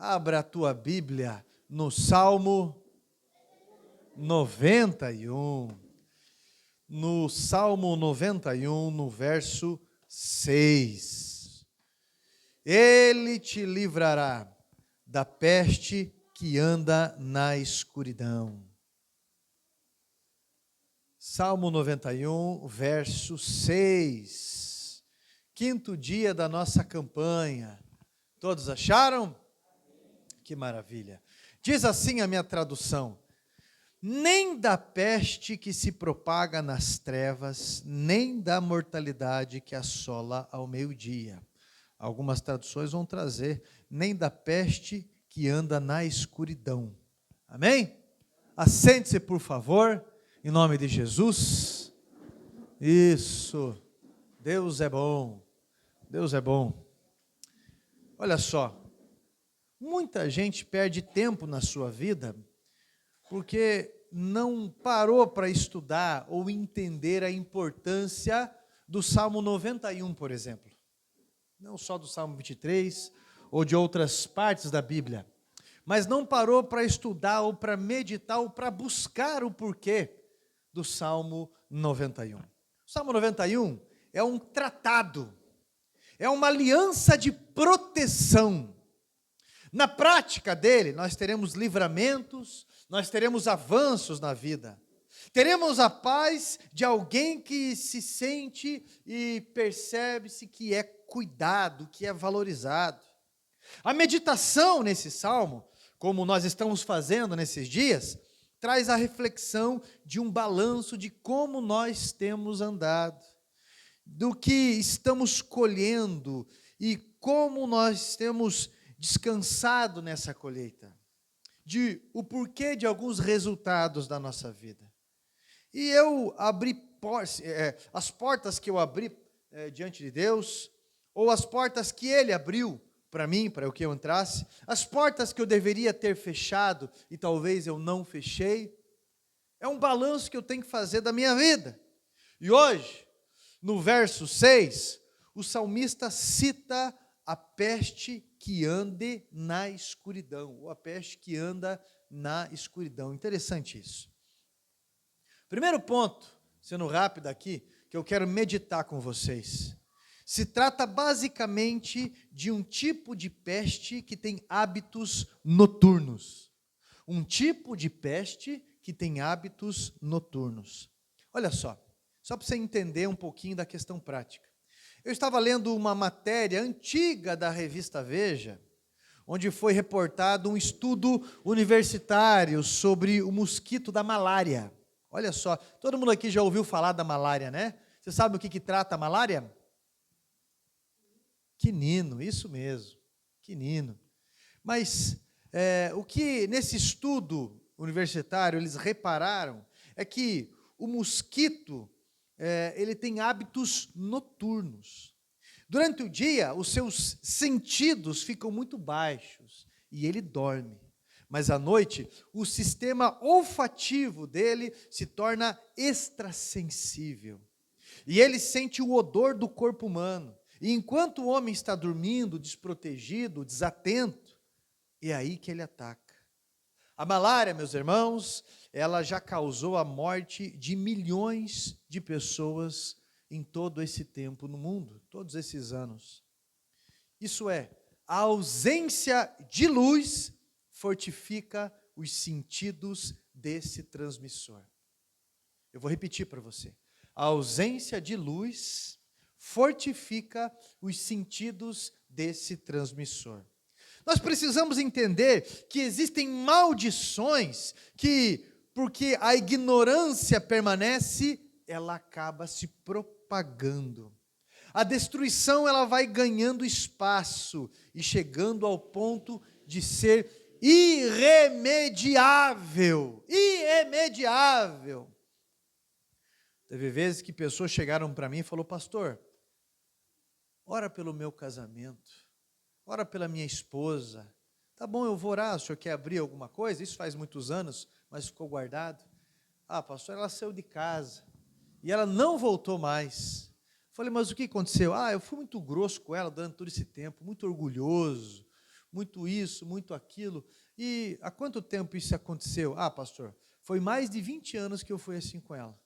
Abra a tua Bíblia no Salmo 91. No Salmo 91, no verso 6. Ele te livrará da peste que anda na escuridão. Salmo 91, verso 6. Quinto dia da nossa campanha. Todos acharam? Que maravilha. Diz assim a minha tradução: nem da peste que se propaga nas trevas, nem da mortalidade que assola ao meio-dia. Algumas traduções vão trazer, nem da peste que anda na escuridão. Amém? Assente-se, por favor, em nome de Jesus. Isso. Deus é bom. Deus é bom. Olha só. Muita gente perde tempo na sua vida porque não parou para estudar ou entender a importância do Salmo 91, por exemplo. Não só do Salmo 23 ou de outras partes da Bíblia, mas não parou para estudar ou para meditar ou para buscar o porquê do Salmo 91. O Salmo 91 é um tratado, é uma aliança de proteção. Na prática dele, nós teremos livramentos, nós teremos avanços na vida. Teremos a paz de alguém que se sente e percebe-se que é cuidado, que é valorizado. A meditação nesse salmo, como nós estamos fazendo nesses dias, traz a reflexão de um balanço de como nós temos andado, do que estamos colhendo e como nós temos descansado nessa colheita, de o porquê de alguns resultados da nossa vida. E eu abri as portas que eu abri diante de Deus, ou as portas que Ele abriu para mim, para que eu entrasse, as portas que eu deveria ter fechado e talvez eu não fechei, é um balanço que eu tenho que fazer da minha vida. E hoje, no verso 6, o salmista cita a peste que ande na escuridão, ou a peste que anda na escuridão. Interessante isso. Primeiro ponto, sendo rápido aqui, que eu quero meditar com vocês. Se trata basicamente de um tipo de peste que tem hábitos noturnos. Um tipo de peste que tem hábitos noturnos. Olha só para você entender um pouquinho da questão prática. Eu estava lendo uma matéria antiga da revista Veja, onde foi reportado um estudo universitário sobre o mosquito da malária. Olha só, todo mundo aqui já ouviu falar da malária, né? Você sabe o que trata a malária? Quinino, isso mesmo, quinino. Mas o que nesse estudo universitário eles repararam é que o mosquito ele tem hábitos noturnos. Durante o dia, os seus sentidos ficam muito baixos e ele dorme. Mas à noite, o sistema olfativo dele se torna extrasensível. E ele sente o odor do corpo humano. E enquanto o homem está dormindo, desprotegido, desatento, é aí que ele ataca. A malária, meus irmãos, ela já causou a morte de milhões de pessoas em todo esse tempo no mundo, todos esses anos. Isso é, a ausência de luz fortifica os sentidos desse transmissor. Eu vou repetir para você. A ausência de luz fortifica os sentidos desse transmissor. Nós precisamos entender que existem maldições que, porque a ignorância permanece, ela acaba se propagando. A destruição ela vai ganhando espaço e chegando ao ponto de ser irremediável. Irremediável. Teve vezes que pessoas chegaram para mim e falaram: pastor, ora pelo meu casamento. Ora pela minha esposa. Tá bom, eu vou orar. O senhor quer abrir alguma coisa? Isso faz muitos anos, mas ficou guardado. Ah, pastor, ela saiu de casa e ela não voltou mais. Falei, mas o que aconteceu? Ah, eu fui muito grosso com ela durante todo esse tempo, muito orgulhoso, muito isso, muito aquilo. E há quanto tempo isso aconteceu? Ah, pastor, foi mais de 20 anos que eu fui assim com ela.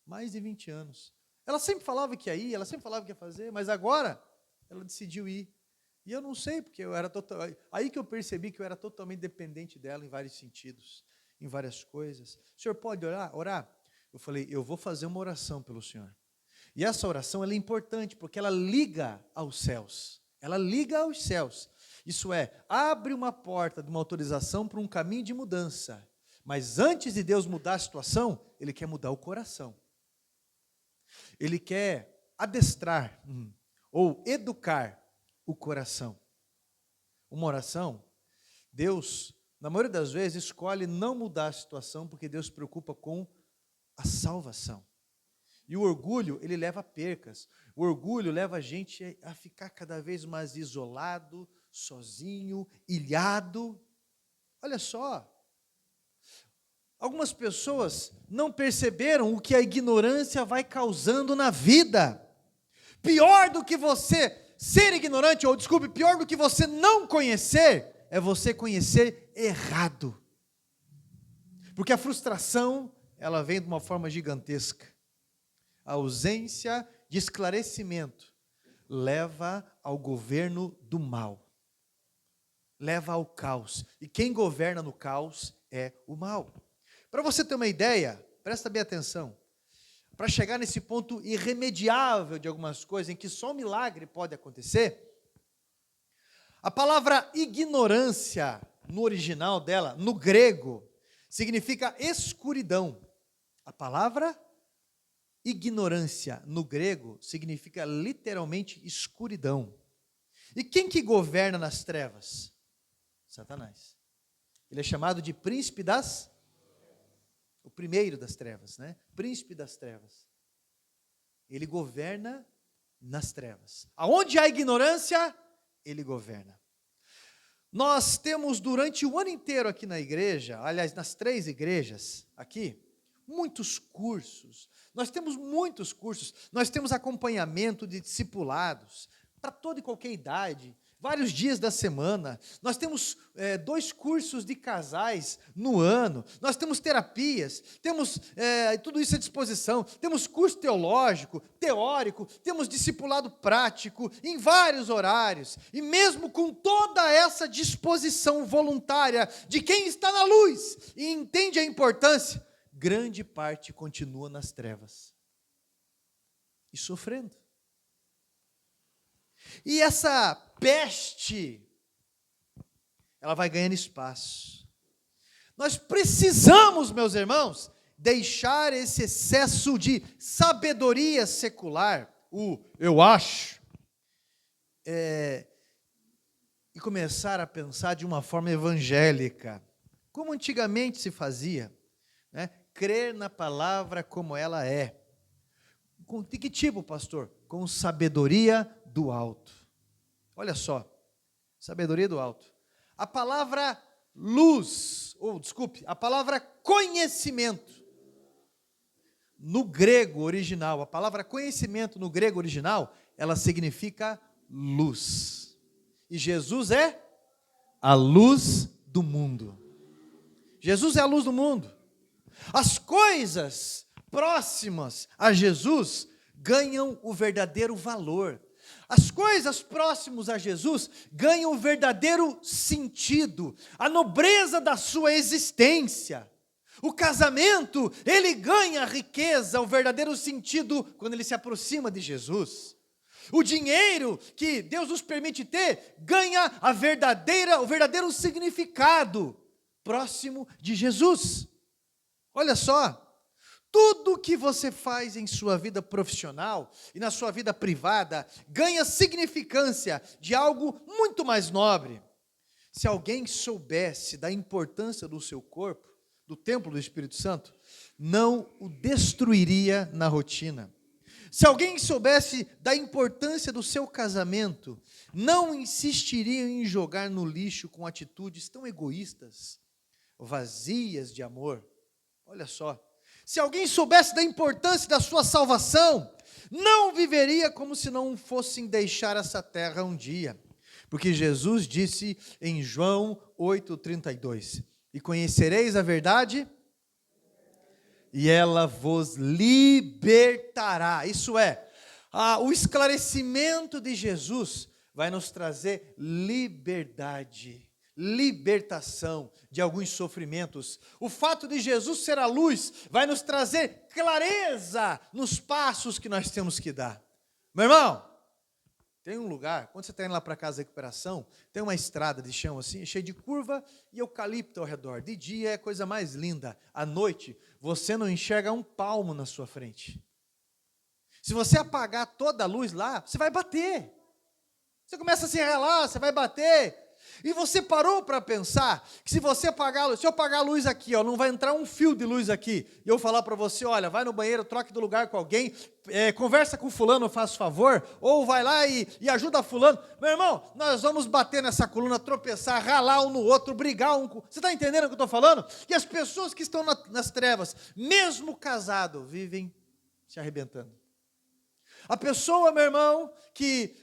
Mais de 20 anos. Ela sempre falava que ia ir, ela sempre falava que ia fazer, mas agora ela decidiu ir. E eu não sei, porque eu era aí que eu percebi que eu era totalmente dependente dela em vários sentidos, em várias coisas. O senhor pode orar? Eu falei, eu vou fazer uma oração pelo senhor. E essa oração ela é importante, porque ela liga aos céus. Ela liga aos céus. Isso é, abre uma porta de uma autorização para um caminho de mudança. Mas antes de Deus mudar a situação, Ele quer mudar o coração. Ele quer adestrar ou educar o coração. Uma oração, Deus, na maioria das vezes, escolhe não mudar a situação, porque Deus se preocupa com a salvação. E o orgulho, ele leva a percas. O orgulho leva a gente a ficar cada vez mais isolado, sozinho, ilhado. Olha só, algumas pessoas não perceberam o que a ignorância vai causando na vida. Pior do que você ser ignorante, ou desculpe, pior do que você não conhecer, é você conhecer errado. Porque a frustração, ela vem de uma forma gigantesca. A ausência de esclarecimento leva ao governo do mal. Leva ao caos. E quem governa no caos é o mal. Para você ter uma ideia, presta bem atenção. Para chegar nesse ponto irremediável de algumas coisas, em que só um milagre pode acontecer, a palavra ignorância, no original dela, no grego, significa escuridão. A palavra ignorância, no grego, significa literalmente escuridão. E quem que governa nas trevas? Satanás. Ele é chamado de príncipe das... O primeiro das trevas, né? Príncipe das trevas. Ele governa nas trevas. Aonde há ignorância, ele governa. Nós temos durante o ano inteiro aqui na igreja, aliás, nas 3 igrejas aqui, muitos cursos. Nós temos muitos cursos. Nós temos acompanhamento de discipulados para toda e qualquer idade. Vários dias da semana, nós temos 2 cursos de casais no ano, nós temos terapias, temos tudo isso à disposição, temos curso teológico, teórico, temos discipulado prático, em vários horários, e mesmo com toda essa disposição voluntária de quem está na luz e entende a importância, grande parte continua nas trevas e sofrendo. E essa peste, ela vai ganhando espaço. Nós precisamos, meus irmãos, deixar esse excesso de sabedoria secular, eu acho, e começar a pensar de uma forma evangélica, como antigamente se fazia, né? Crer na palavra como ela é. De que tipo, pastor? Com sabedoria do alto. Olha só, sabedoria do alto. A palavra luz, a palavra conhecimento, no grego original, a palavra conhecimento no grego original, ela significa luz. E Jesus é a luz do mundo. Jesus é a luz do mundo. As coisas próximas a Jesus ganham o verdadeiro valor. As coisas próximas a Jesus ganham o verdadeiro sentido, a nobreza da sua existência. O casamento, ele ganha a riqueza, o verdadeiro sentido quando ele se aproxima de Jesus. O dinheiro que Deus nos permite ter ganha o verdadeiro significado próximo de Jesus. Olha só, tudo que você faz em sua vida profissional e na sua vida privada ganha significância de algo muito mais nobre. Se alguém soubesse da importância do seu corpo, do templo do Espírito Santo, não o destruiria na rotina. Se alguém soubesse da importância do seu casamento, não insistiria em jogar no lixo com atitudes tão egoístas, vazias de amor. Olha só. Se alguém soubesse da importância da sua salvação, não viveria como se não fossem deixar essa terra um dia. Porque Jesus disse em João 8,32: e conhecereis a verdade, e ela vos libertará. Isso é, o esclarecimento de Jesus vai nos trazer liberdade, libertação de alguns sofrimentos. O fato de Jesus ser a luz vai nos trazer clareza nos passos que nós temos que dar. Meu irmão, tem um lugar, quando você está indo lá para a casa de recuperação, tem uma estrada de chão assim, cheia de curva e eucalipto ao redor. De dia é a coisa mais linda. À noite, você não enxerga um palmo na sua frente. Se você apagar toda a luz lá, você vai bater. Você começa a se ralar, você vai bater. E você parou para pensar que se eu apagar a luz aqui, não vai entrar um fio de luz aqui, e eu falar para você, olha, vai no banheiro, troque do lugar com alguém, conversa com fulano, faz favor, ou vai lá e ajuda fulano. Meu irmão, nós vamos bater nessa coluna, tropeçar, ralar um no outro, brigar um com... Você está entendendo o que eu estou falando? E as pessoas que estão nas trevas, mesmo casado, vivem se arrebentando. A pessoa, meu irmão, que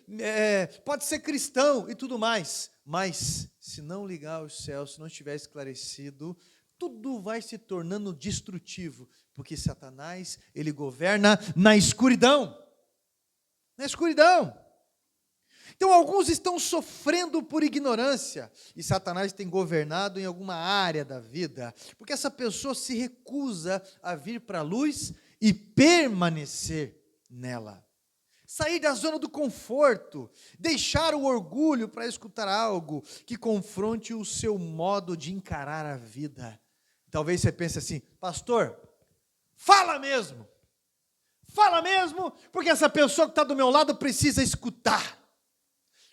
pode ser cristão e tudo mais, mas se não ligar aos céus, se não estiver esclarecido, tudo vai se tornando destrutivo, porque Satanás, ele governa na escuridão. Na escuridão. Então, alguns estão sofrendo por ignorância, e Satanás tem governado em alguma área da vida, porque essa pessoa se recusa a vir para a luz e permanecer nela. Sair da zona do conforto, deixar o orgulho para escutar algo que confronte o seu modo de encarar a vida. Talvez você pense assim, pastor, fala mesmo, porque essa pessoa que está do meu lado precisa escutar.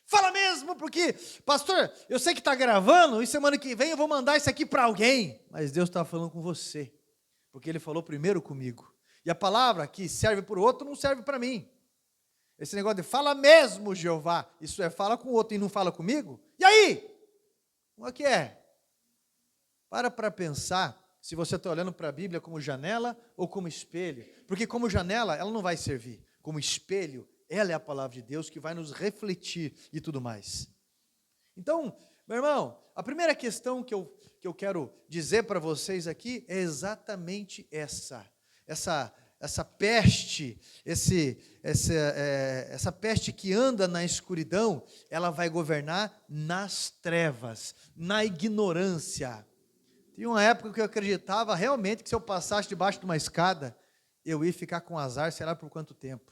Fala mesmo, porque, pastor, eu sei que está gravando e semana que vem eu vou mandar isso aqui para alguém, mas Deus está falando com você, porque Ele falou primeiro comigo, e a palavra que serve para o outro não serve para mim. Esse negócio de fala mesmo, Jeová, isso é, fala com o outro e não fala comigo? E aí? Como é que é? Para pensar se você está olhando para a Bíblia como janela ou como espelho. Porque como janela, ela não vai servir. Como espelho, ela é a palavra de Deus que vai nos refletir e tudo mais. Então, meu irmão, a primeira questão que eu quero dizer para vocês aqui é exatamente essa peste, essa peste que anda na escuridão, ela vai governar nas trevas, na ignorância. Tinha uma época que eu acreditava realmente que se eu passasse debaixo de uma escada, eu ia ficar com azar, sei lá por quanto tempo.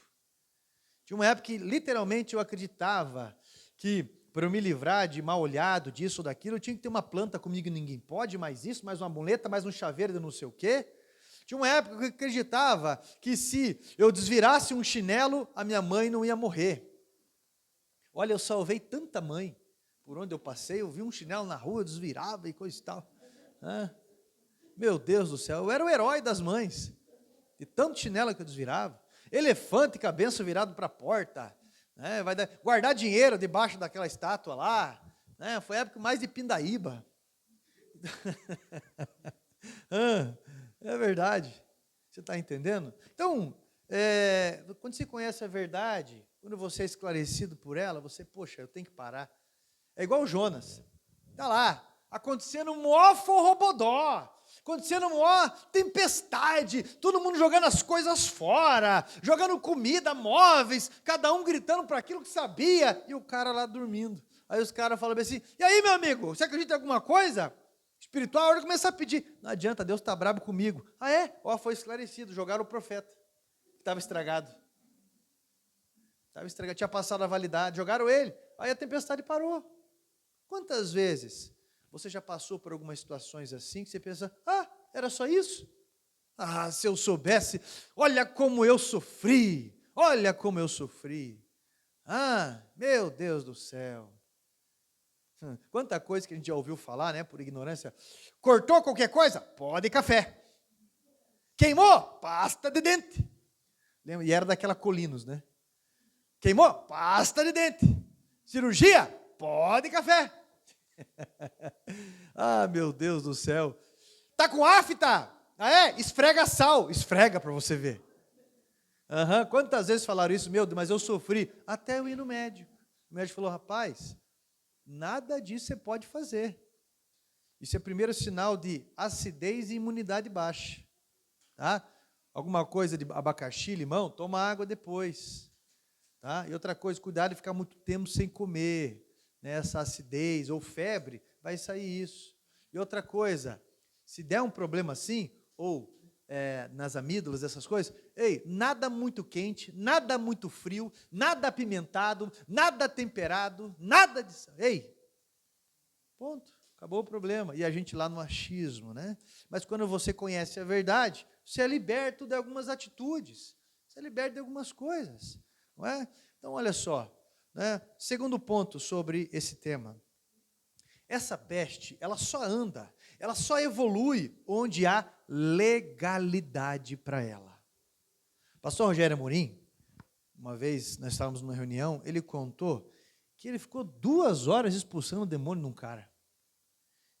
Tinha uma época que literalmente eu acreditava que para eu me livrar de mal olhado, disso ou daquilo, eu tinha que ter uma planta comigo, ninguém pode, mais isso, mais uma muleta, mais um chaveiro de não sei o quê. Tinha uma época que eu acreditava que se eu desvirasse um chinelo, a minha mãe não ia morrer. Olha, eu salvei tanta mãe. Por onde eu passei, eu vi um chinelo na rua, eu desvirava e coisa e tal. Meu Deus do céu, eu era o herói das mães. De tanto chinelo que eu desvirava. Elefante, cabeça virado para a porta. Guardar dinheiro debaixo daquela estátua lá. Foi a época mais de pindaíba. É verdade, você está entendendo? Então, quando você conhece a verdade, quando você é esclarecido por ela, você, poxa, eu tenho que parar. É igual o Jonas, está lá, acontecendo um maior forrobodó, acontecendo uma maior tempestade, todo mundo jogando as coisas fora, jogando comida, móveis, cada um gritando para aquilo que sabia, e o cara lá dormindo. Aí os caras falam assim, e aí, meu amigo, você acredita em alguma coisa? Espiritual, a hora de começar a pedir. Não adianta, Deus está bravo comigo. Ah, é? Foi esclarecido, jogaram o profeta, que estava estragado. Tinha passado a validade, jogaram ele. Aí a tempestade parou. Quantas vezes você já passou por algumas situações assim, que você pensa, era só isso? Se eu soubesse, olha como eu sofri, meu Deus do céu. Quanta coisa que a gente já ouviu falar, né, por ignorância. Cortou qualquer coisa? Pode café. Queimou? Pasta de dente. Lembra? E era daquela Colinos, né? Queimou? Pasta de dente. Cirurgia? Pode café. Meu Deus do céu. Tá com afta? Esfrega sal. Esfrega para você ver. Quantas vezes falaram isso? Meu Deus, mas eu sofri. Até eu ir no médico. O médico falou, rapaz, nada disso você pode fazer. Isso é o primeiro sinal de acidez e imunidade baixa. Tá? Alguma coisa de abacaxi, limão, toma água depois. Tá? E outra coisa, cuidado de ficar muito tempo sem comer. Né? Essa acidez ou febre, vai sair isso. E outra coisa, se der um problema assim, ou nas amígdalas, essas coisas, nada muito quente, nada muito frio, nada apimentado, nada temperado, nada disso. Ponto, acabou o problema. E a gente lá no achismo, né? Mas quando você conhece a verdade, você é liberto de algumas atitudes, você é liberto de algumas coisas, não é? Então, olha só, né? Segundo ponto sobre esse tema. Essa peste, ela só anda, ela só evolui onde há legalidade para ela. Pastor Rogério Amorim, uma vez nós estávamos numa reunião, ele contou que ele ficou 2 horas expulsando o demônio num cara.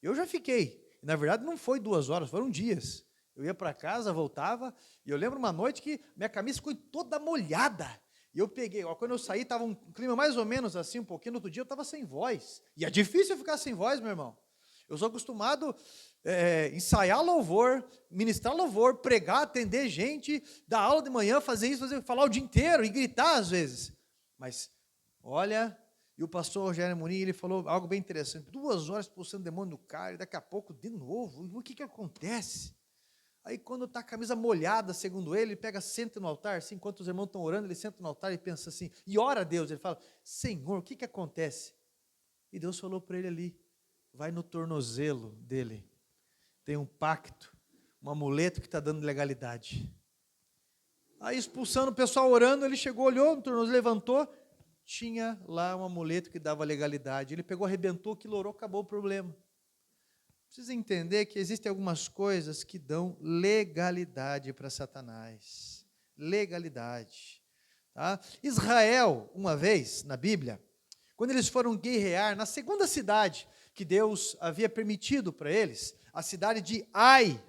Eu já fiquei, na verdade não foi 2 horas, foram dias. Eu ia para casa, voltava, e eu lembro uma noite que minha camisa ficou toda molhada. E eu peguei, quando eu saí, estava um clima mais ou menos assim, um pouquinho, no outro dia eu estava sem voz. E é difícil ficar sem voz, meu irmão. Eu sou acostumado a ensaiar louvor, ministrar louvor, pregar, atender gente, dar aula de manhã, fazer isso, falar o dia inteiro e gritar às vezes. Mas, olha, e o pastor Rogério Amorim, ele falou algo bem interessante. 2 horas expulsando demônio do cara, e daqui a pouco, de novo, o que acontece? Aí quando está a camisa molhada, segundo ele pega, senta no altar, assim, enquanto os irmãos estão orando, ele senta no altar e pensa assim, e ora a Deus, ele fala, Senhor, o que acontece? E Deus falou para ele ali, vai no tornozelo dele, tem um pacto, um amuleto que está dando legalidade. Aí expulsando o pessoal orando, ele chegou, olhou no tornozelo, levantou, tinha lá um amuleto que dava legalidade, ele pegou, arrebentou, aquilo orou, acabou o problema. Precisa entender que existem algumas coisas que dão legalidade para Satanás. Legalidade. Tá? Israel, uma vez, na Bíblia, quando eles foram guerrear na segunda cidade que Deus havia permitido para eles, a cidade de Ai,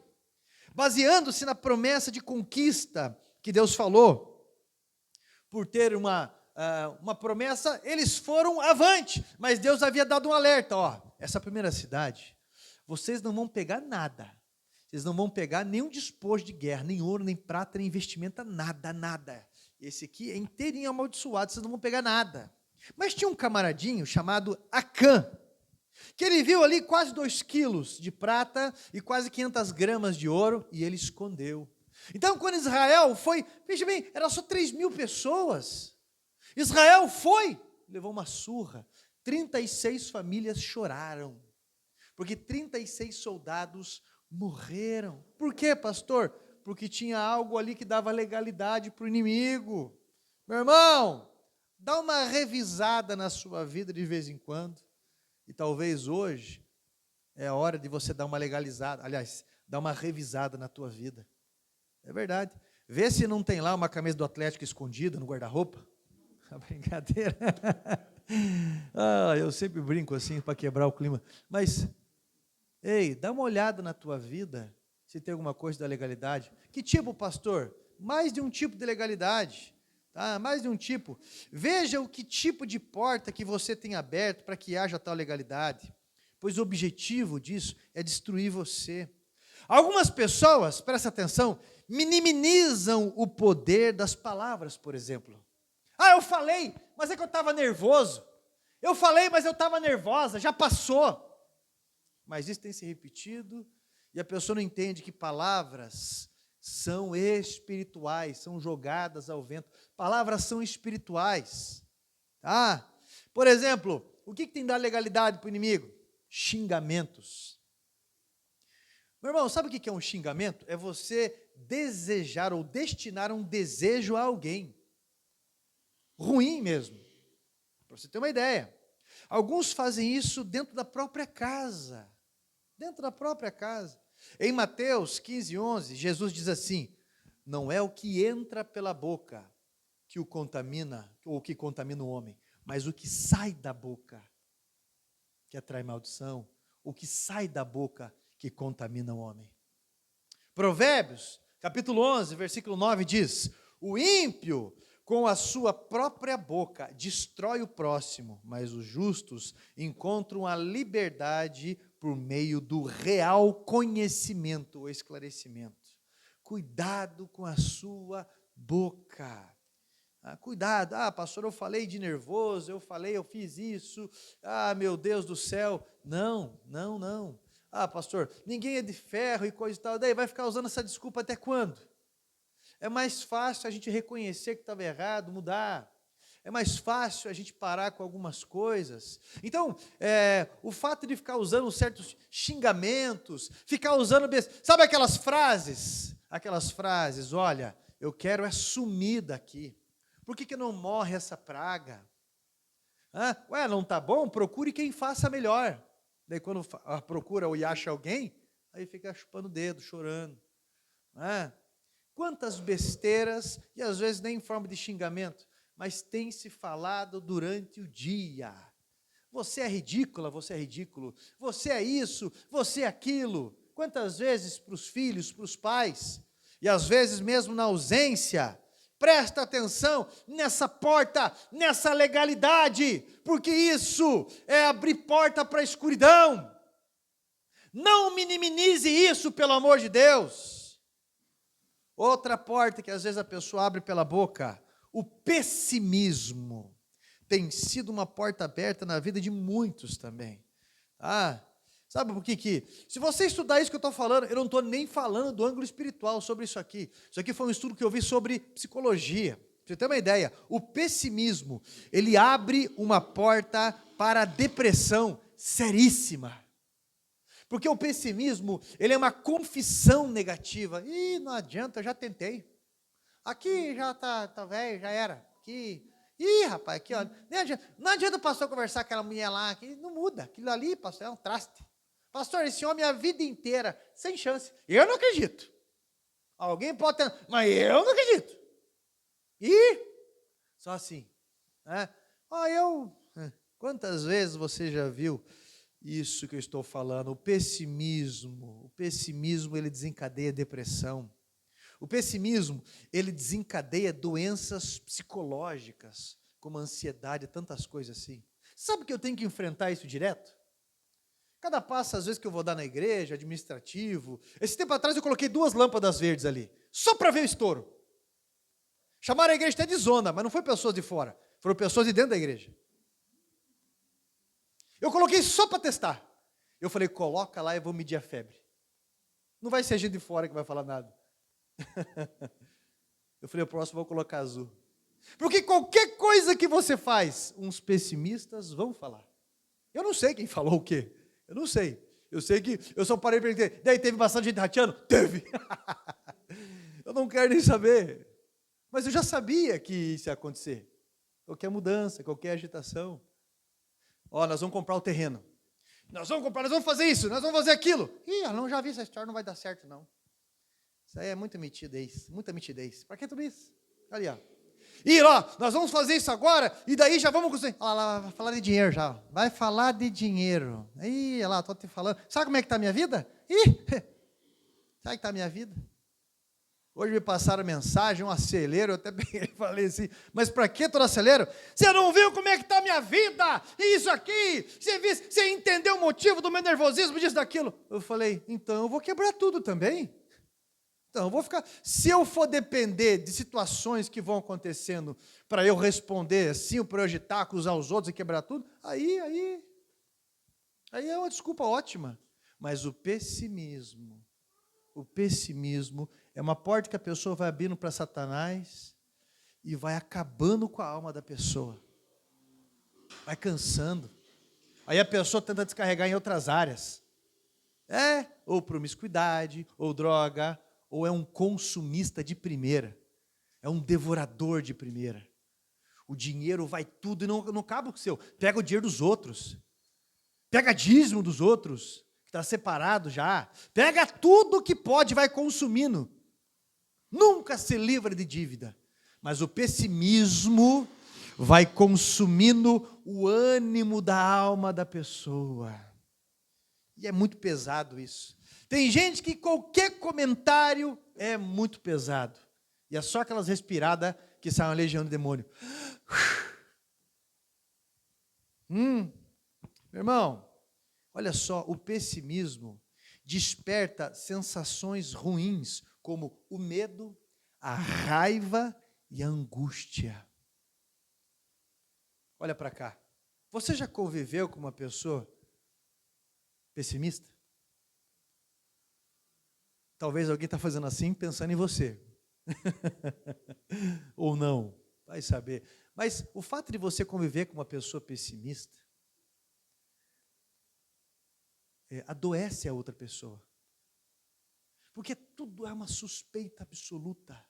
baseando-se na promessa de conquista que Deus falou, por ter uma promessa, eles foram avante, mas Deus havia dado um alerta, essa primeira cidade, vocês não vão pegar nada, vocês não vão pegar nenhum despojo de guerra, nem ouro, nem prata, nem investimento, nada. Esse aqui é inteirinho amaldiçoado, vocês não vão pegar nada. Mas tinha um camaradinho chamado Acã, que ele viu ali quase 2 quilos de prata e quase 500 gramas de ouro, e ele escondeu. Então, quando Israel foi, veja bem, era só 3.000 pessoas. Israel foi, levou uma surra, 36 famílias choraram. Porque 36 soldados morreram. Por quê, pastor? Porque tinha algo ali que dava legalidade para o inimigo. Meu irmão, dá uma revisada na sua vida de vez em quando. E talvez hoje é a hora de você dar uma legalizada. Aliás, dar uma revisada na tua vida. É verdade. Vê se não tem lá uma camisa do Atlético escondida no guarda-roupa. Brincadeira. Eu sempre brinco assim para quebrar o clima. Mas... dá uma olhada na tua vida, se tem alguma coisa da legalidade. Que tipo, pastor? Mais de um tipo de legalidade, tá? Mais de um tipo. Veja o que tipo de porta que você tem aberto para que haja tal legalidade, pois o objetivo disso é destruir você. Algumas pessoas, presta atenção, minimizam o poder das palavras, por exemplo. Eu falei, mas é que eu estava nervoso. Eu falei, mas eu estava nervosa, já passou. Mas isso tem se repetido, e a pessoa não entende que palavras são espirituais, são jogadas ao vento. Palavras são espirituais. Tá? Por exemplo, o que tem dado legalidade para o inimigo? Xingamentos. Meu irmão, sabe o que é um xingamento? É você desejar ou destinar um desejo a alguém. Ruim mesmo. Para você ter uma ideia. Alguns fazem isso dentro da própria casa. Dentro da própria casa. Em Mateus 15:11, Jesus diz assim, não é o que entra pela boca que o contamina, ou que contamina o homem, mas o que sai da boca que atrai maldição, o que sai da boca que contamina o homem. Provérbios, capítulo 11, versículo 9 diz, o ímpio com a sua própria boca destrói o próximo, mas os justos encontram a liberdade por meio do real conhecimento ou esclarecimento. Cuidado com a sua boca. Cuidado, pastor, eu falei de nervoso, eu fiz isso, meu Deus do céu. Não. Pastor, ninguém é de ferro e coisa e tal, daí vai ficar usando essa desculpa até quando? É mais fácil a gente reconhecer que estava errado, mudar. É mais fácil a gente parar com algumas coisas. Então, o fato de ficar usando certos xingamentos, ficar usando, sabe aquelas frases? Olha, eu quero sumir daqui. Por que não morre essa praga? Não está bom? Procure quem faça melhor. Daí quando procura ou acha alguém, aí fica chupando o dedo, chorando. Quantas besteiras, e às vezes nem em forma de xingamento, mas tem se falado durante o dia. Você é ridícula, você é ridículo. Você é isso, você é aquilo. Quantas vezes para os filhos, para os pais, e às vezes mesmo na ausência. Presta atenção nessa porta, nessa legalidade, porque isso é abrir porta para a escuridão. Não minimize isso, pelo amor de Deus. Outra porta que às vezes a pessoa abre pela boca, o pessimismo, tem sido uma porta aberta na vida de muitos também. Sabe por que se você estudar isso que eu estou falando, eu não estou nem falando do ângulo espiritual sobre isso aqui. Isso aqui foi um estudo que eu vi sobre psicologia. Pra você ter uma ideia, o pessimismo, ele abre uma porta para a depressão seríssima. Porque o pessimismo, ele é uma confissão negativa. Não adianta, eu já tentei. Aqui já tá velho, já era. Aqui, rapaz, aqui, ó. Não adianta o pastor conversar com aquela mulher lá, que não muda. Aquilo ali, pastor, é um traste. Pastor, esse homem a vida inteira, sem chance. Eu não acredito. Alguém pode ter, mas eu não acredito. Só assim. Quantas vezes você já viu isso que eu estou falando? O pessimismo, ele desencadeia depressão. O pessimismo, ele desencadeia doenças psicológicas, como ansiedade, tantas coisas assim. Sabe que eu tenho que enfrentar isso direto? Cada passo, às vezes, que eu vou dar na igreja, administrativo. Esse tempo atrás eu coloquei 2 lâmpadas verdes ali, só para ver o estouro. Chamaram a igreja até de zona, mas não foi pessoas de fora, foram pessoas de dentro da igreja. Eu coloquei só para testar. Eu falei, coloca lá e eu vou medir a febre. Não vai ser gente de fora que vai falar nada. Eu falei, o próximo eu vou colocar azul. Porque qualquer coisa que você faz, uns pessimistas vão falar. Eu não sei quem falou o quê. Eu não sei. Eu sei que eu só parei para entender. Daí teve bastante gente rateando? Teve. Eu não quero nem saber. Mas eu já sabia que isso ia acontecer. Qualquer mudança, qualquer agitação. Nós vamos comprar o terreno. Nós vamos fazer isso, nós vamos fazer aquilo. Eu não já vi essa história, não vai dar certo não. Isso aí é muita mitidez. Para que tudo isso? Ali, ó. Nós vamos fazer isso agora, e daí já vamos conseguir. Olha lá, vai falar de dinheiro já. Vai falar de dinheiro. Olha lá, estou te falando. Sabe como é que está a minha vida? Sabe como está a minha vida? Hoje me passaram mensagem, um acelero, eu até falei assim, mas para que todo acelero? Você não viu como é que está a minha vida? Isso aqui, você entendeu o motivo do meu nervosismo, disso, daquilo? Eu falei, então eu vou quebrar tudo também. Então, eu vou ficar. Se eu for depender de situações que vão acontecendo para eu responder assim, para eu agitar, acusar os outros e quebrar tudo, aí é uma desculpa ótima. Mas o pessimismo é uma porta que a pessoa vai abrindo para Satanás e vai acabando com a alma da pessoa. Vai cansando. Aí a pessoa tenta descarregar em outras áreas. Ou promiscuidade, ou droga, ou é um consumista de primeira, é um devorador de primeira. O dinheiro vai tudo e não cabe o seu. Pega o dinheiro dos outros, pega dízimo dos outros, que está separado já, pega tudo que pode e vai consumindo. Nunca se livra de dívida, mas o pessimismo vai consumindo o ânimo da alma da pessoa. E é muito pesado isso. Tem gente que qualquer comentário é muito pesado. E é só aquelas respiradas que sai uma legião de demônio. Meu irmão, olha só, o pessimismo desperta sensações ruins, como o medo, a raiva e a angústia. Olha para cá. Você já conviveu com uma pessoa pessimista? Talvez alguém está fazendo assim, pensando em você. Ou não, vai saber. Mas o fato de você conviver com uma pessoa pessimista, adoece a outra pessoa. Porque tudo é uma suspeita absoluta.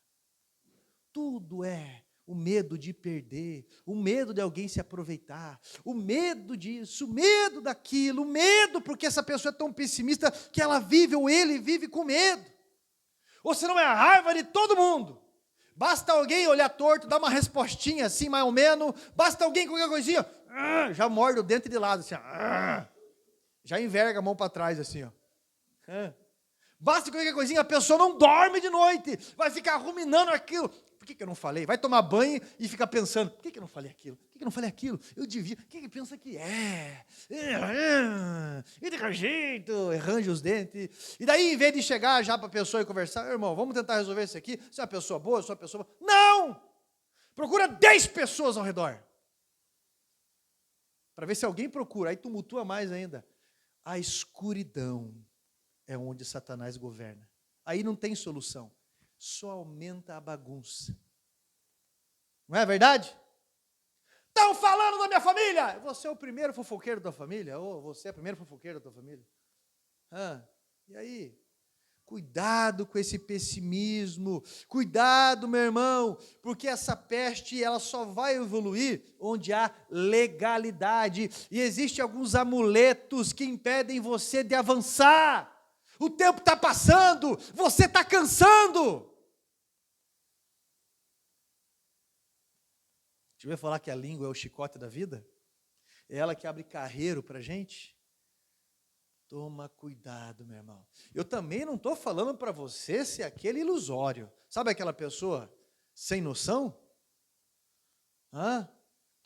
Tudo é o medo de perder, o medo de alguém se aproveitar, o medo disso, o medo daquilo, o medo porque essa pessoa é tão pessimista que ela vive ou ele vive com medo. Ou senão é a raiva de todo mundo. Basta alguém olhar torto, dar uma respostinha assim, mais ou menos, basta alguém com qualquer coisinha, já morde o dente de lado, assim, já enverga a mão para trás, assim, ó. Basta qualquer coisinha, a pessoa não dorme de noite, vai ficar ruminando aquilo. Por que eu não falei? Vai tomar banho e fica pensando, por que eu não falei aquilo? Por que eu não falei aquilo? Eu devia, quem que pensa que é? E de que jeito? Arranja os dentes. E daí, em vez de chegar já para a pessoa e conversar, irmão, vamos tentar resolver isso aqui? Você é uma pessoa boa, eu sou uma pessoa boa. Não! Procura 10 pessoas ao redor. Para ver se alguém procura, aí tumultua mais ainda. A escuridão é onde Satanás governa. Aí não tem solução. Só aumenta a bagunça. Não é verdade? Estão falando da minha família. Você é o primeiro fofoqueiro da família? Ou você é o primeiro fofoqueiro da tua família? E aí? Cuidado com esse pessimismo. Cuidado, meu irmão, porque essa peste ela só vai evoluir onde há legalidade. E existem alguns amuletos que impedem você de avançar. O tempo está passando, você está cansando. Já ouviu falar que a língua é o chicote da vida? É ela que abre carreiro para a gente? Toma cuidado, meu irmão. Eu também não estou falando para você ser aquele ilusório. Sabe aquela pessoa sem noção?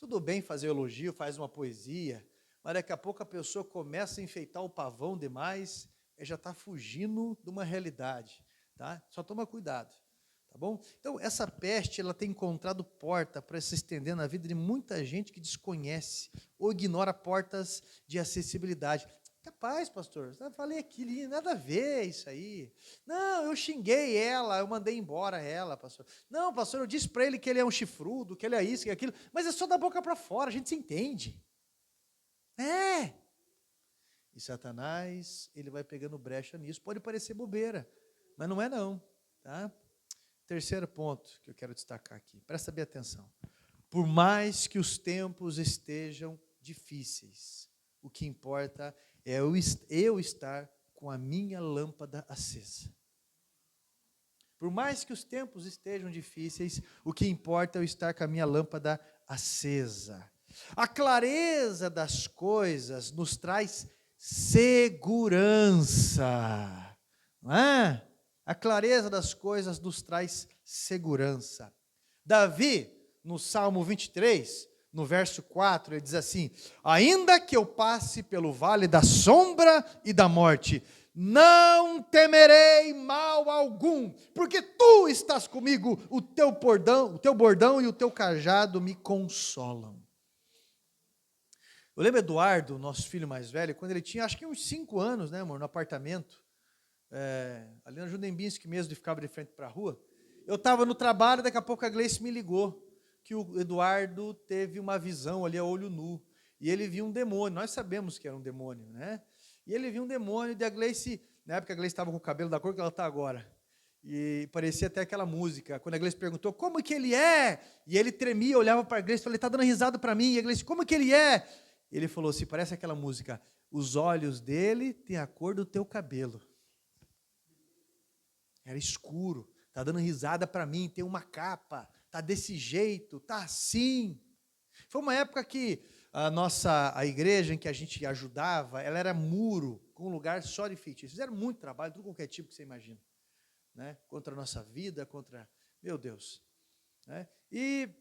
Tudo bem fazer elogio, faz uma poesia, mas daqui a pouco a pessoa começa a enfeitar o pavão demais, já está fugindo de uma realidade. Tá? Só toma cuidado. Tá bom? Então, essa peste, ela tem encontrado porta para se estender na vida de muita gente que desconhece ou ignora portas de acessibilidade. Capaz, pastor, eu falei aquilo, nada a ver isso aí. Não, eu xinguei ela, eu mandei embora ela, pastor. Não, pastor, eu disse para ele que ele é um chifrudo, que ele é isso, que é aquilo, mas é só da boca para fora, a gente se entende. E Satanás, ele vai pegando brecha nisso, pode parecer bobeira, mas não é não, tá? Terceiro ponto que eu quero destacar aqui, presta bem atenção. Por mais que os tempos estejam difíceis, o que importa é eu estar com a minha lâmpada acesa. Por mais que os tempos estejam difíceis, o que importa é eu estar com a minha lâmpada acesa. A clareza das coisas nos traz segurança, não é? A clareza das coisas nos traz segurança. Davi, no Salmo 23, no verso 4, ele diz assim: ainda que eu passe pelo vale da sombra e da morte, não temerei mal algum, porque tu estás comigo, o teu bordão e o teu cajado me consolam. Eu lembro Eduardo, nosso filho mais velho, quando ele tinha, acho que uns 5 anos, né, amor, no apartamento, ali na Judembinski mesmo, ficava de frente para a rua. Eu estava no trabalho, daqui a pouco a Gleice me ligou, que o Eduardo teve uma visão ali a olho nu, e ele viu um demônio, nós sabemos que era um demônio, né? E ele viu um demônio, e a Gleice, na época a Gleice estava com o cabelo da cor que ela está agora, e parecia até aquela música, quando a Gleice perguntou, como que ele é? E ele tremia, olhava para a Gleice e falou, ele está dando risada para mim, e a Gleice, como que ele é? Ele falou assim, parece aquela música, os olhos dele têm a cor do teu cabelo. Era escuro, está dando risada para mim, tem uma capa, está desse jeito, está assim. Foi uma época que a igreja em que a gente ajudava, ela era muro, com um lugar só de feitiços. Fizeram muito trabalho, tudo qualquer tipo que você imagina. Né? Contra a nossa vida, meu Deus. né? E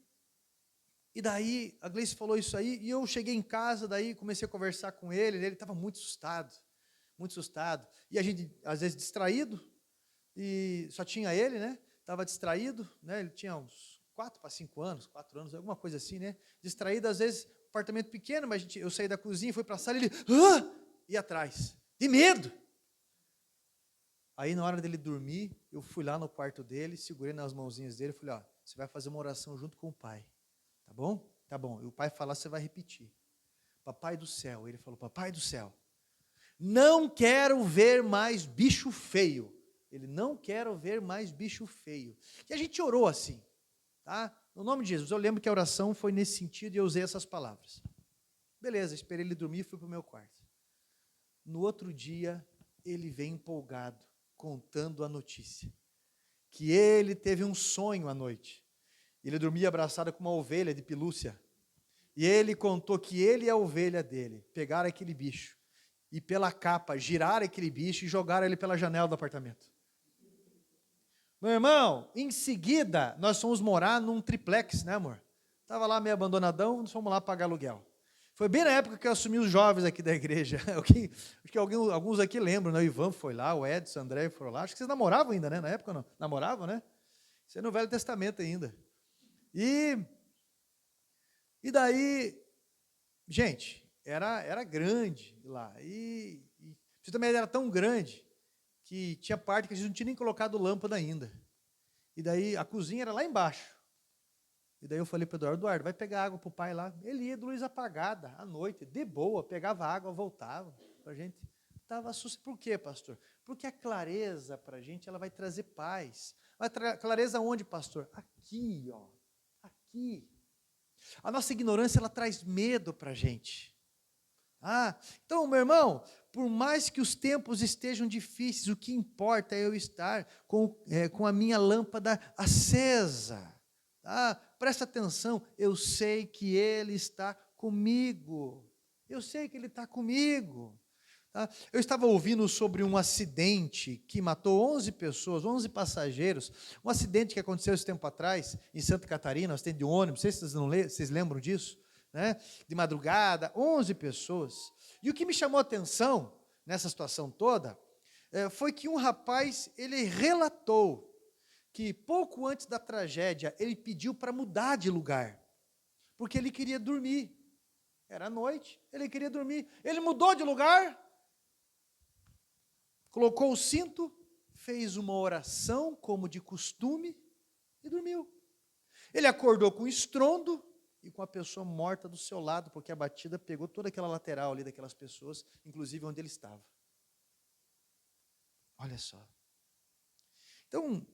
daí, a Gleice falou isso aí, e eu cheguei em casa, daí comecei a conversar com ele estava muito assustado, muito assustado. E a gente, às vezes, distraído, e só tinha ele, né? Estava distraído, né? Ele tinha uns 4 para 5 anos, 4 anos, alguma coisa assim, né? Distraído, às vezes, apartamento pequeno, mas eu saí da cozinha, fui para a sala, e ele, ia atrás, de medo. Aí, na hora dele dormir, eu fui lá no quarto dele, segurei nas mãozinhas dele, falei, ó, você vai fazer uma oração junto com o pai, tá bom? Tá bom. E o pai falar, você vai repetir. Papai do céu, ele falou, papai do céu, não quero ver mais bicho feio. Ele não quer ver mais bicho feio. E a gente orou assim, tá? No nome de Jesus. Eu lembro que a oração foi nesse sentido e eu usei essas palavras. Beleza, esperei ele dormir e fui para o meu quarto. No outro dia, ele vem empolgado, contando a notícia. Que ele teve um sonho à noite. Ele dormia abraçado com uma ovelha de pelúcia. E ele contou que ele e a ovelha dele pegaram aquele bicho e pela capa giraram aquele bicho e jogaram ele pela janela do apartamento. Meu irmão, em seguida, nós fomos morar num triplex, né, amor? Estava lá meio abandonadão, nós fomos lá pagar aluguel. Foi bem na época que eu assumi os jovens aqui da igreja. Acho que alguns aqui lembram, né? O Ivan foi lá, o Edson, o André foram lá. Acho que vocês namoravam ainda, né? Na época não? Namoravam, né? Isso é no Velho Testamento ainda. E daí, gente, era grande lá. E você também era tão grande que tinha parte que a gente não tinha nem colocado lâmpada ainda. E daí a cozinha era lá embaixo. E daí eu falei para o Eduardo, vai pegar água para o pai lá. Ele ia de luz apagada, à noite, de boa, pegava água, voltava. A gente estava assustado. Por quê, pastor? Porque a clareza para a gente, ela vai trazer paz. Clareza onde, pastor? Aqui, ó. Aqui. A nossa ignorância, ela traz medo para a gente. Então, meu irmão, por mais que os tempos estejam difíceis, o que importa é eu estar com a minha lâmpada acesa. Presta atenção, eu sei que Ele está comigo. Eu sei que Ele está comigo. Eu estava ouvindo sobre um acidente que matou 11 pessoas, 11 passageiros, um acidente que aconteceu esse tempo atrás, em Santa Catarina, um acidente de ônibus, não sei se vocês lembram disso, né? De madrugada, 11 pessoas. E o que me chamou a atenção, nessa situação toda, foi que um rapaz, ele relatou que pouco antes da tragédia, ele pediu para mudar de lugar, porque ele queria dormir. Era noite, ele queria dormir. Ele mudou de lugar, colocou o cinto, fez uma oração, como de costume, e dormiu. Ele acordou com estrondo e com a pessoa morta do seu lado, porque a batida pegou toda aquela lateral ali daquelas pessoas, inclusive onde ele estava. Olha só. Então,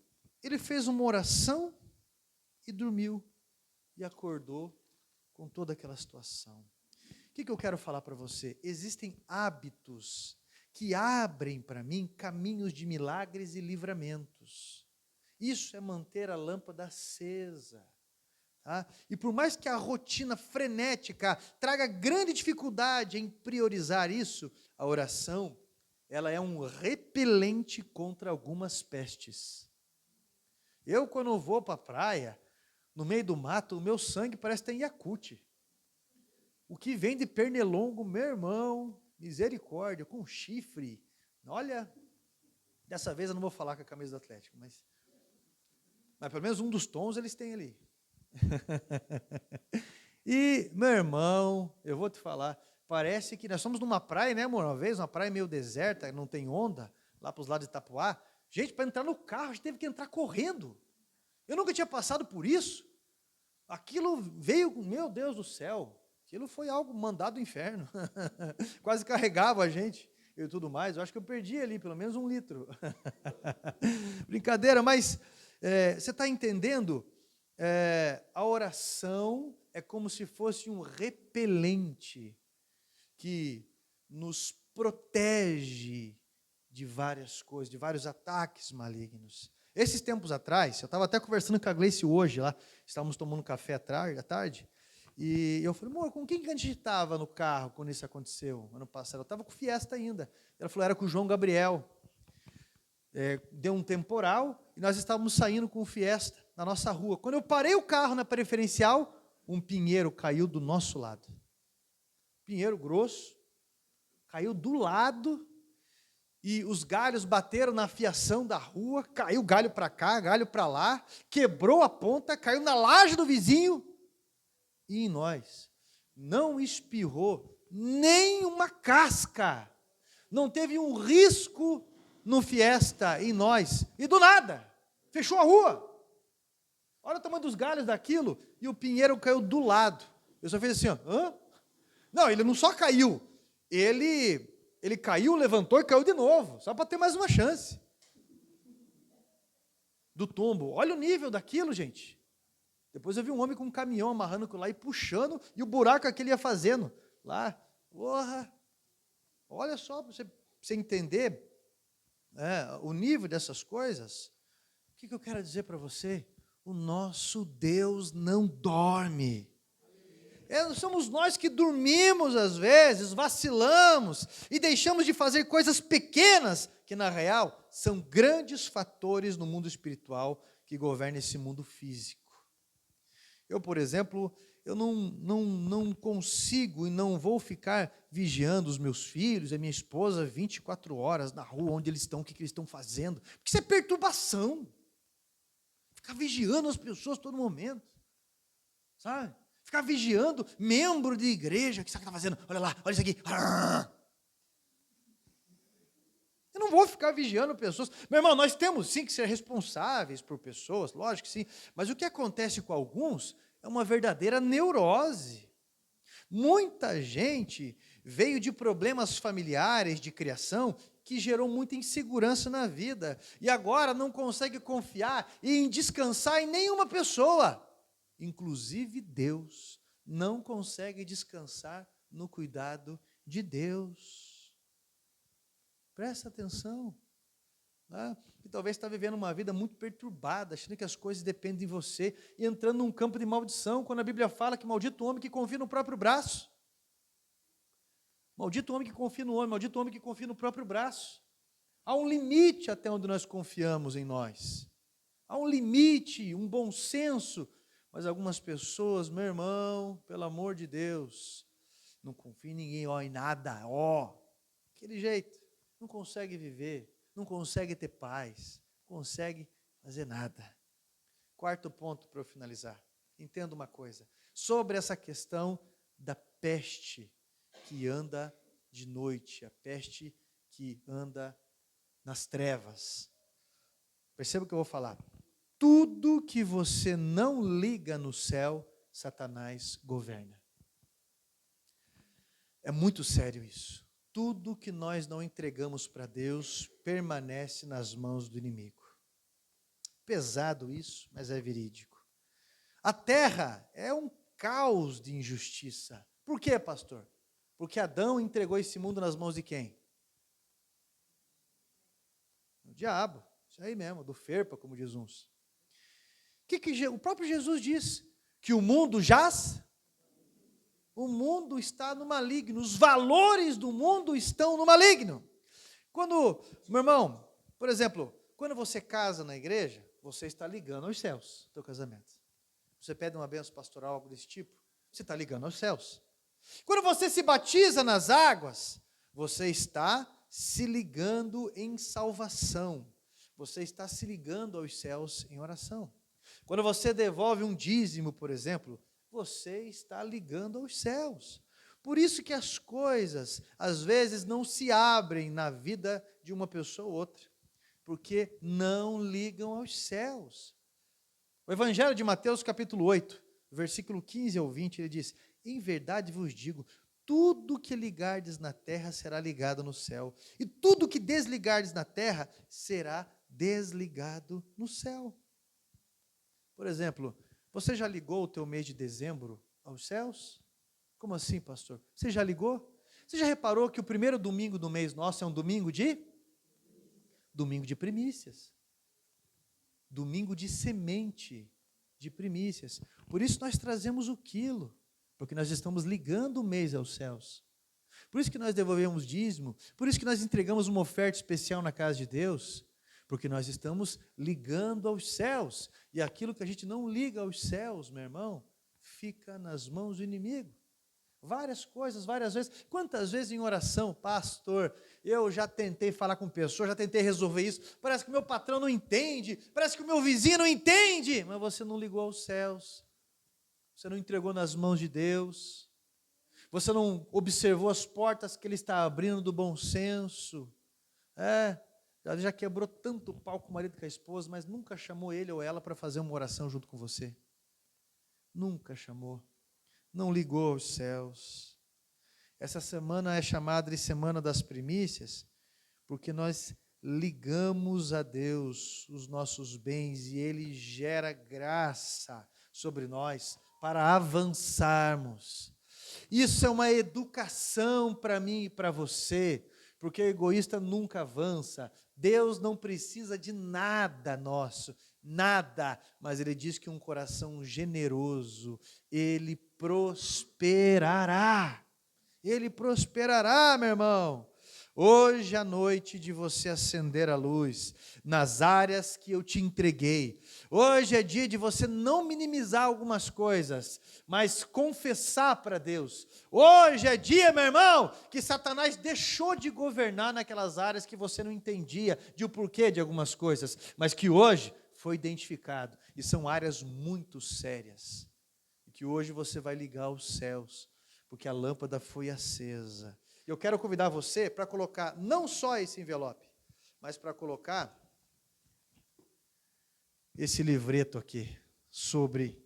ele fez uma oração e dormiu, e acordou com toda aquela situação. O que eu quero falar para você? Existem hábitos que abrem para mim caminhos de milagres e livramentos. Isso é manter a lâmpada acesa. E por mais que a rotina frenética traga grande dificuldade em priorizar isso, a oração, ela é um repelente contra algumas pestes. Eu, quando vou para a praia, no meio do mato, o meu sangue parece ter Yakult. O que vem de pernilongo, meu irmão, misericórdia, com chifre. Olha, dessa vez eu não vou falar com a camisa do Atlético, mas pelo menos um dos tons eles têm ali. E, meu irmão, eu vou te falar, parece que nós somos numa praia, né, amor? Uma vez, uma praia meio deserta, não tem onda, lá para os lados de Itapuá. Gente, para entrar no carro, a gente teve que entrar correndo. Eu nunca tinha passado por isso. Aquilo veio, meu Deus do céu, aquilo foi algo mandado do inferno. Quase carregava a gente e tudo mais. Eu acho que eu perdi ali pelo menos 1 litro. Brincadeira, mas você está entendendo? A oração é como se fosse um repelente que nos protege de várias coisas, de vários ataques malignos. Esses tempos atrás, eu estava até conversando com a Gleice hoje lá, estávamos tomando café à tarde, e eu falei, amor, com quem que a gente estava no carro quando isso aconteceu, ano passado? Eu estava com o Fiesta ainda. Ela falou, era com o João Gabriel. Deu um temporal, e nós estávamos saindo com o Fiesta. na nossa rua. Quando eu parei o carro na preferencial, um pinheiro caiu do nosso lado. Pinheiro grosso, caiu do lado, e os galhos bateram na fiação da rua, caiu galho para cá, galho para lá, quebrou a ponta, caiu na laje do vizinho, e em nós não espirrou nem uma casca, não teve um risco no Fiesta em nós, e do nada, fechou a rua. Olha o tamanho dos galhos daquilo, e o pinheiro caiu do lado. Eu só fiz assim, ó, hã? Não, ele não só caiu, ele caiu, levantou e caiu de novo, só para ter mais uma chance. Do tombo. Olha o nível daquilo, gente. Depois eu vi um homem com um caminhão amarrando aquilo lá e puxando, e o buraco que ele ia fazendo. Lá, porra. Olha só, para você entender o nível dessas coisas. O que eu quero dizer para você? O nosso Deus não dorme. Somos nós que dormimos às vezes, vacilamos e deixamos de fazer coisas pequenas que, na real, são grandes fatores no mundo espiritual que governam esse mundo físico. Eu, por exemplo, eu não consigo e não vou ficar vigiando os meus filhos e a minha esposa 24 horas na rua, onde eles estão, o que eles estão fazendo, porque isso é perturbação. Ficar vigiando as pessoas a todo momento, sabe? Ficar vigiando membro de igreja, o que você está fazendo? Olha lá, olha isso aqui. Eu não vou ficar vigiando pessoas. Meu irmão, nós temos sim que ser responsáveis por pessoas, lógico que sim, mas o que acontece com alguns é uma verdadeira neurose. Muita gente veio de problemas familiares, de criação, que gerou muita insegurança na vida, e agora não consegue confiar e descansar em nenhuma pessoa. Inclusive Deus não consegue descansar no cuidado de Deus. Presta atenção. Né? E talvez está vivendo uma vida muito perturbada, achando que as coisas dependem de você, e entrando num campo de maldição, quando a Bíblia fala que maldito o homem que confia no próprio braço. Maldito o homem que confia no homem, maldito o homem que confia no próprio braço. Há um limite até onde nós confiamos em nós. Há um limite, um bom senso. Mas algumas pessoas, meu irmão, pelo amor de Deus, não confia em ninguém, em nada, aquele jeito, não consegue viver, não consegue ter paz, não consegue fazer nada. Quarto ponto para eu finalizar. Entenda uma coisa, sobre essa questão da peste que anda de noite, a peste que anda nas trevas. Perceba o que eu vou falar. Tudo que você não liga no céu, Satanás governa. É muito sério isso. Tudo que nós não entregamos para Deus permanece nas mãos do inimigo. Pesado isso, mas é verídico. A terra é um caos de injustiça. Por quê, pastor? Porque Adão entregou esse mundo nas mãos de quem? O diabo. Isso aí mesmo, do ferpa, como diz uns. O próprio Jesus diz? Que o mundo jaz, o mundo está no maligno, os valores do mundo estão no maligno. Meu irmão, por exemplo, quando você casa na igreja, você está ligando aos céus, teu casamento. Você pede uma bênção pastoral, algo desse tipo, você está ligando aos céus. Quando você se batiza nas águas, você está se ligando em salvação. Você está se ligando aos céus em oração. Quando você devolve um dízimo, por exemplo, você está ligando aos céus. Por isso que as coisas, às vezes, não se abrem na vida de uma pessoa ou outra, porque não ligam aos céus. O Evangelho de Mateus, capítulo 8, versículo 15 ao 20, ele diz: em verdade vos digo, tudo que ligardes na terra será ligado no céu, e tudo que desligardes na terra será desligado no céu. Por exemplo, você já ligou o teu mês de dezembro aos céus? Como assim, pastor? Você já ligou? Você já reparou que o primeiro domingo do mês nosso é um domingo de primícias. Domingo de semente de primícias. Por isso nós trazemos o quilo, porque nós estamos ligando o mês aos céus. Por isso que nós devolvemos dízimo, por isso que nós entregamos uma oferta especial na casa de Deus, Porque nós estamos ligando aos céus. E aquilo que a gente não liga aos céus, meu irmão, fica nas mãos do inimigo. Várias coisas, várias vezes. Quantas vezes em oração, pastor, eu já tentei falar com pessoas, já tentei resolver isso, parece que o meu patrão não entende, parece que o meu vizinho não entende, mas você não ligou aos céus, você não entregou nas mãos de Deus, você não observou as portas que Ele está abrindo do bom senso. Já quebrou tanto pau com o marido e com a esposa, mas nunca chamou ele ou ela para fazer uma oração junto com você. Nunca chamou. Não ligou aos céus. Essa semana é chamada de Semana das Primícias, porque nós ligamos a Deus os nossos bens e Ele gera graça sobre nós para avançarmos. Isso é uma educação para mim e para você, porque o egoísta nunca avança. Deus não precisa de nada nosso, nada, mas Ele diz que um coração generoso, Ele prosperará. Ele prosperará, meu irmão. Hoje à noite de você acender a luz nas áreas que eu te entreguei. Hoje é dia de você não minimizar algumas coisas, mas confessar para Deus. Hoje é dia, meu irmão, que Satanás deixou de governar naquelas áreas que você não entendia de o porquê de algumas coisas, mas que hoje foi identificado e são áreas muito sérias. E que hoje você vai ligar aos céus, porque a lâmpada foi acesa. Eu quero convidar você para colocar não só esse envelope, mas para colocar esse livreto aqui, sobre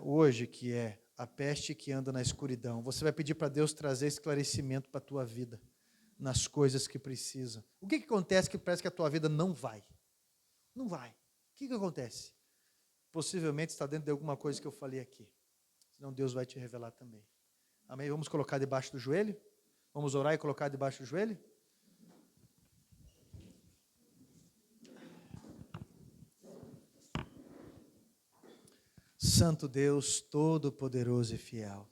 hoje, que é a peste que anda na escuridão. Você vai pedir para Deus trazer esclarecimento para a tua vida, nas coisas que precisam. O que acontece que parece que a tua vida não vai? Não vai. O que acontece? Possivelmente está dentro de alguma coisa que eu falei aqui. Senão Deus vai te revelar também. Amém? Vamos colocar debaixo do joelho? Vamos orar e colocar debaixo do joelho? Santo Deus, todo-poderoso e fiel.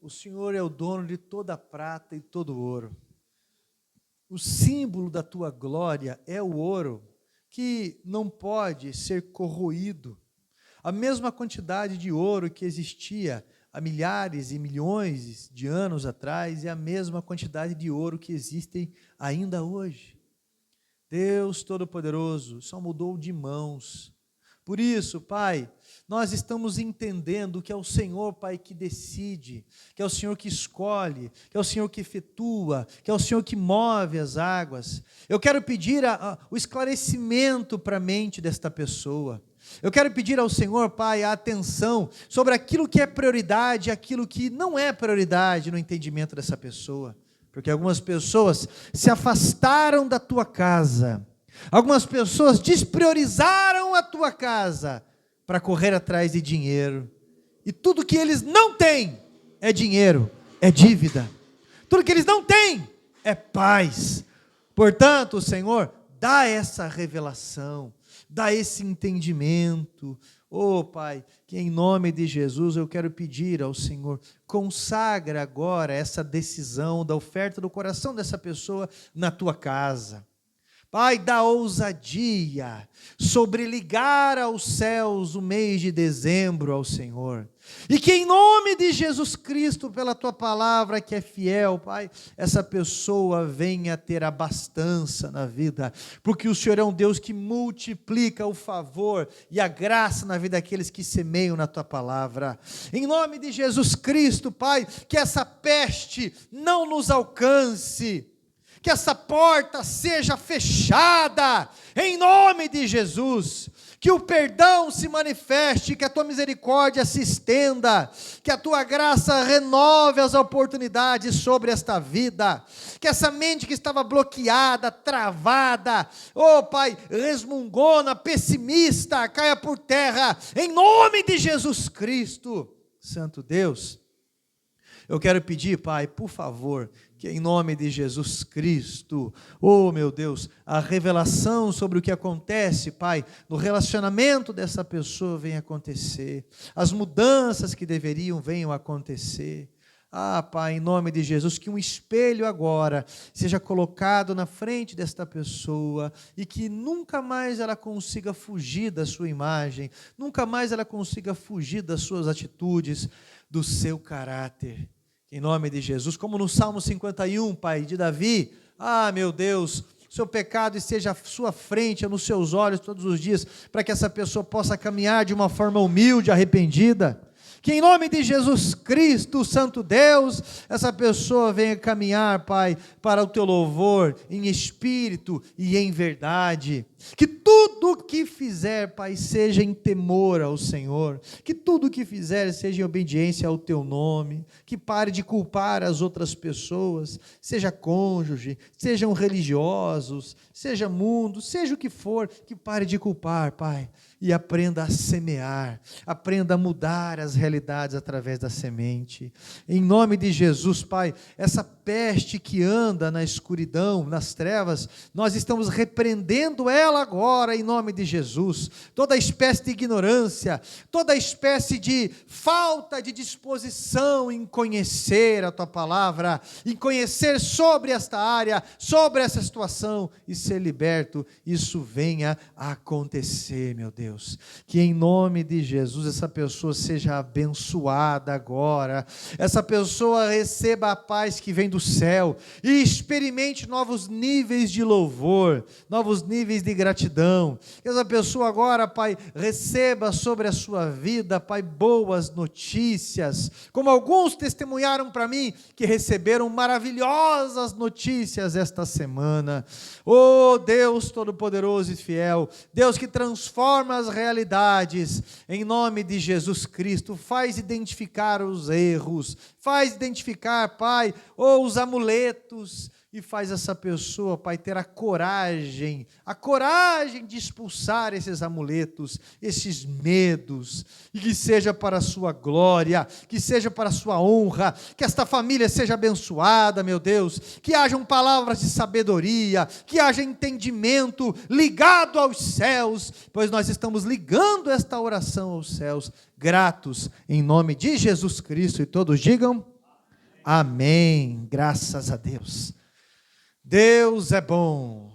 O Senhor é o dono de toda a prata e todo o ouro. O símbolo da tua glória é o ouro, que não pode ser corroído. A mesma quantidade de ouro que existia há milhares e milhões de anos atrás, é a mesma quantidade de ouro que existem ainda hoje. Deus Todo-Poderoso só mudou de mãos. Por isso, Pai, nós estamos entendendo que é o Senhor, Pai, que decide, que é o Senhor que escolhe, que é o Senhor que efetua, que é o Senhor que move as águas. Eu quero pedir o esclarecimento para a mente desta pessoa. Eu quero pedir ao Senhor, Pai, a atenção sobre aquilo que é prioridade e aquilo que não é prioridade no entendimento dessa pessoa. Porque algumas pessoas se afastaram da tua casa. Algumas pessoas despriorizaram a tua casa para correr atrás de dinheiro. E tudo que eles não têm é dinheiro, é dívida. Tudo que eles não têm é paz. Portanto, Senhor, dá essa revelação, dá esse entendimento. Oh, Pai, que em nome de Jesus eu quero pedir ao Senhor, consagra agora essa decisão da oferta do coração dessa pessoa na tua casa. Pai, dá ousadia sobre ligar aos céus o mês de dezembro ao Senhor. E que em nome de Jesus Cristo, pela Tua palavra que é fiel, Pai, essa pessoa venha ter abastança na vida. Porque o Senhor é um Deus que multiplica o favor e a graça na vida daqueles que semeiam na Tua palavra. Em nome de Jesus Cristo, Pai, que essa peste não nos alcance. Que essa porta seja fechada, em nome de Jesus, que o perdão se manifeste, que a tua misericórdia se estenda, que a tua graça renove as oportunidades sobre esta vida, que essa mente que estava bloqueada, travada, oh Pai, resmungona, pessimista, caia por terra, em nome de Jesus Cristo. Santo Deus, eu quero pedir, Pai, por favor, que em nome de Jesus Cristo, oh meu Deus, a revelação sobre o que acontece, Pai, no relacionamento dessa pessoa venha acontecer, as mudanças que deveriam venham acontecer. Pai, em nome de Jesus, que um espelho agora seja colocado na frente desta pessoa e que nunca mais ela consiga fugir da sua imagem, nunca mais ela consiga fugir das suas atitudes, do seu caráter. Em nome de Jesus, como no Salmo 51, Pai, de Davi, meu Deus, seu pecado esteja à sua frente, nos seus olhos todos os dias, para que essa pessoa possa caminhar de uma forma humilde, arrependida. Que em nome de Jesus Cristo, Santo Deus, essa pessoa venha caminhar, Pai, para o teu louvor, em espírito e em verdade. Que tudo que fizer, Pai, seja em temor ao Senhor. Que tudo que fizer seja em obediência ao teu nome. Que pare de culpar as outras pessoas, seja cônjuge, sejam religiosos, seja mundo, seja o que for, que pare de culpar, Pai. E aprenda a semear, aprenda a mudar as realidades através da semente. Em nome de Jesus, Pai, essa peste que anda na escuridão, nas trevas, nós estamos repreendendo ela agora, em nome de Jesus. Toda espécie de ignorância, toda espécie de falta de disposição em conhecer a Tua palavra, em conhecer sobre esta área, sobre essa situação e ser liberto, isso venha a acontecer, meu Deus. Que em nome de Jesus essa pessoa seja abençoada agora, essa pessoa receba a paz que vem do céu e experimente novos níveis de louvor, novos níveis de gratidão. Que essa pessoa agora, Pai, receba sobre a sua vida, Pai, boas notícias, como alguns testemunharam para mim, que receberam maravilhosas notícias esta semana. Oh Deus Todo-Poderoso e Fiel, Deus que transforma as realidades, em nome de Jesus Cristo, faz identificar os erros, faz identificar, Pai, os amuletos, e faz essa pessoa, Pai, ter a coragem de expulsar esses amuletos, esses medos, e que seja para a sua glória, que seja para a sua honra, que esta família seja abençoada, meu Deus, que hajam palavras de sabedoria, que haja entendimento ligado aos céus, pois nós estamos ligando esta oração aos céus, gratos, em nome de Jesus Cristo, e todos digam, amém, graças a Deus. Deus é bom.